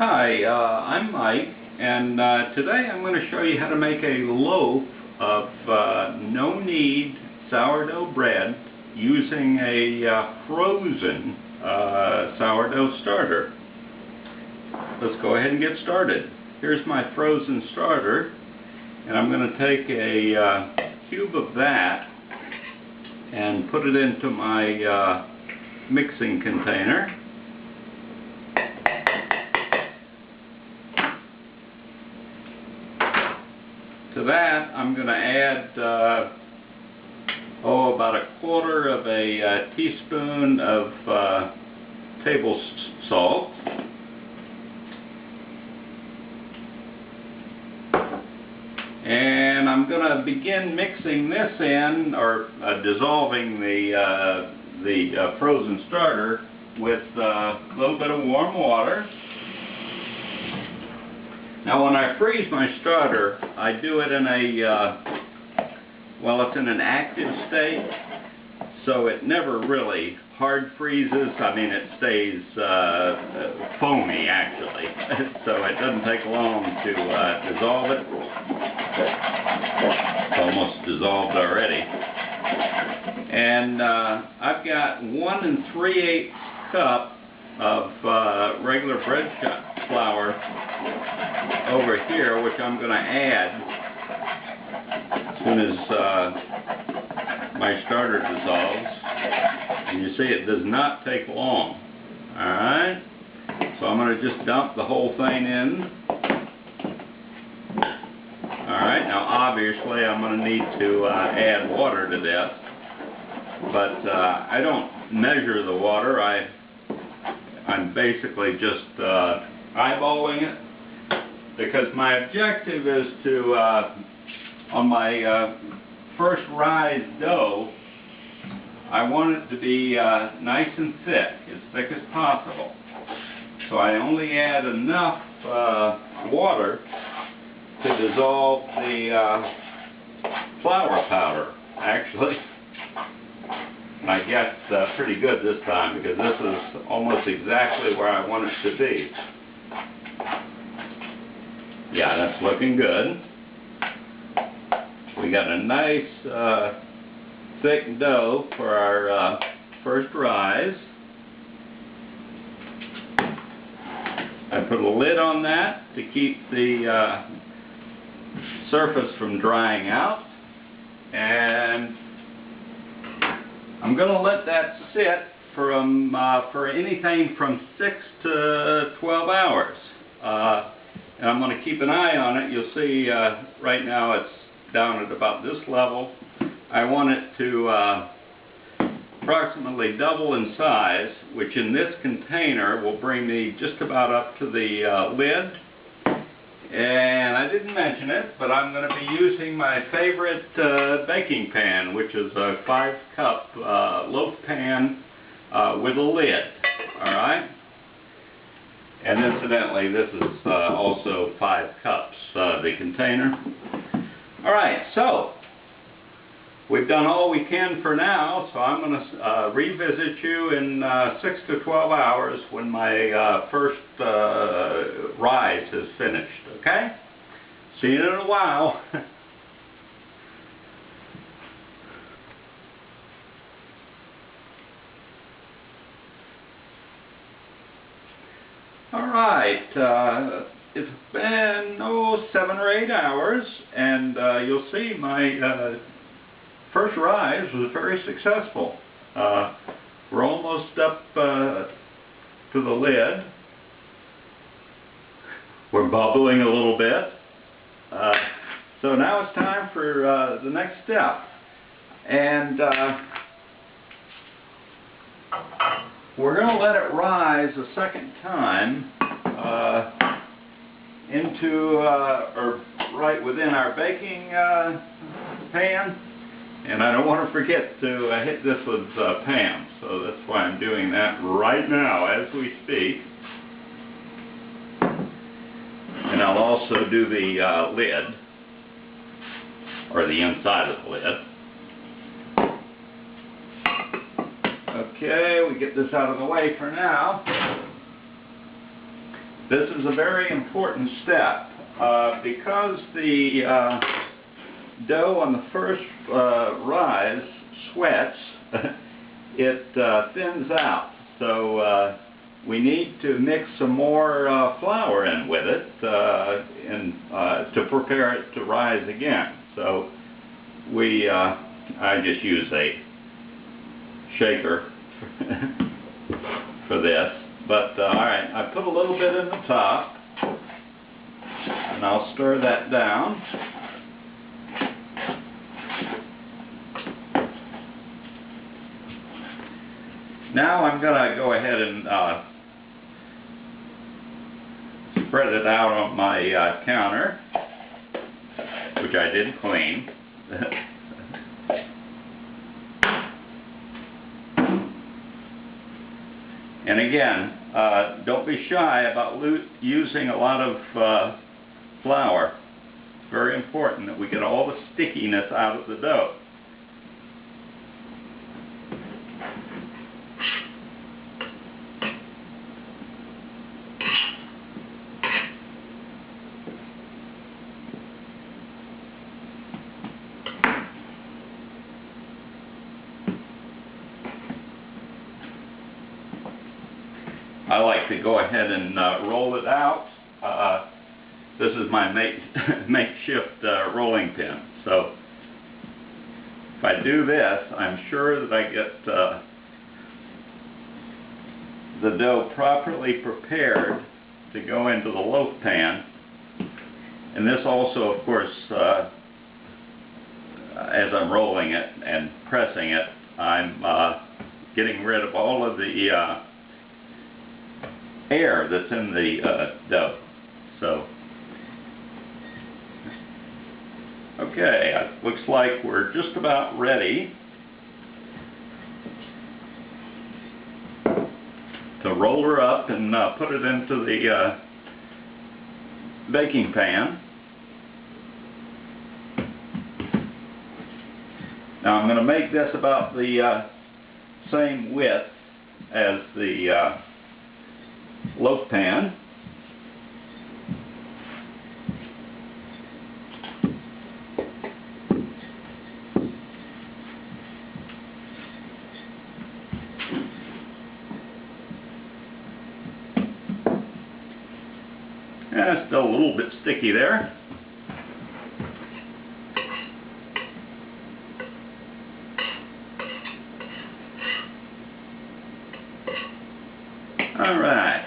Hi, I'm Mike, and today I'm going to show you how to make a loaf of no-knead sourdough bread using a frozen sourdough starter. Let's go ahead and get started. Here's my frozen starter, and I'm going to take a cube of that and put it into my mixing container. To that, I'm going to add about a quarter of a teaspoon of table salt. And I'm going to begin mixing this in, or dissolving the frozen starter with a little bit of warm water. Now when I freeze my starter, I do it in it's in an active state, so it never really hard freezes. I mean, it stays foamy actually, so it doesn't take long to dissolve it. It's almost dissolved already. And I've got 1 3/8 cup of regular bread flour over here, which I'm going to add as soon as my starter dissolves. And you see it does not take long. Alright, so I'm going to just dump the whole thing in. Alright, now obviously I'm going to need to add water to this, but I don't measure the water. I'm basically just eyeballing it, because my objective is to, on my first rise dough, I want it to be nice and thick, as thick as possible. So I only add enough water to dissolve the flour powder, actually. And I guess pretty good this time, because this is almost exactly where I want it to be. Yeah, that's looking good. We got a nice thick dough for our first rise. I put a lid on that to keep the surface from drying out, and I'm going to let that sit for anything from 6 to 12 hours. And I'm going to keep an eye on it. You'll see right now it's down at about this level. I want it to approximately double in size, which in this container will bring me just about up to the lid. And I didn't mention it, but I'm going to be using my favorite baking pan, which is a 5-cup loaf pan with a lid. Alright? And incidentally, this is also 5 cups, the container. Alright, so we've done all we can for now, so I'm going to revisit you in 6 to 12 hours when my first rise is finished, okay? See you in a while. Alright, it's been 7 or 8 hours, and you'll see my first rise was very successful. We're almost up to the lid. We're bubbling a little bit. So now it's time for the next step. And we're going to let it rise a second time into, or right within our baking pan. And I don't want to forget to hit this with Pam, so that's why I'm doing that right now as we speak. And I'll also do the lid, or the inside of the lid. Okay, we get this out of the way for now. This is a very important step because the dough on the first rise sweats, it thins out. So we need to mix some more flour in with it to prepare it to rise again. So I just use a shaker for this. But alright, I put a little bit in the top, and I'll stir that down. Now I'm going to go ahead and spread it out on my counter, which I did clean. And again, don't be shy about using a lot of flour. It's very important that we get all the stickiness out of the dough. I like to go ahead and roll it out. This is my makeshift rolling pin. So if I do this, I'm sure that I get the dough properly prepared to go into the loaf pan. And this also, of course, as I'm rolling it and pressing it, I'm getting rid of all of the air that's in the dough. So, okay, it looks like we're just about ready to roll her up and put it into the baking pan. Now I'm going to make this about the same width as the loaf pan. And it's still a little bit sticky there. All right.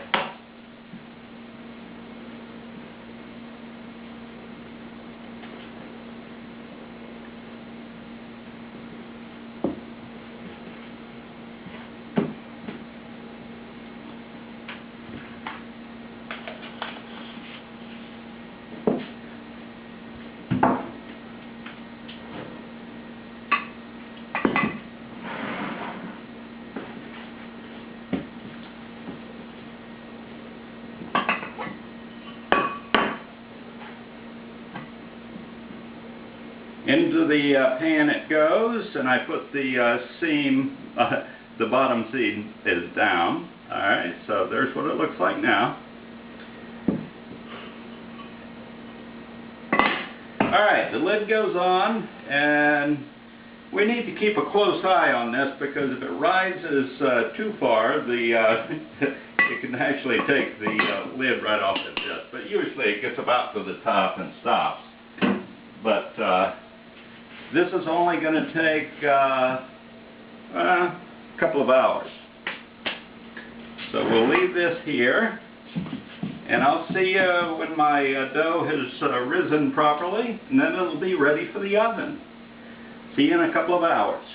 Into the pan it goes, and I put the seam, the bottom seam is down. Alright, so there's what it looks like now. Alright, the lid goes on, and we need to keep a close eye on this because if it rises too far, it can actually take the lid right off the disc. But usually it gets about to the top and stops. But this is only going to take a couple of hours. So we'll leave this here, and I'll see you when my dough has risen properly, and then it'll be ready for the oven. See you in a couple of hours.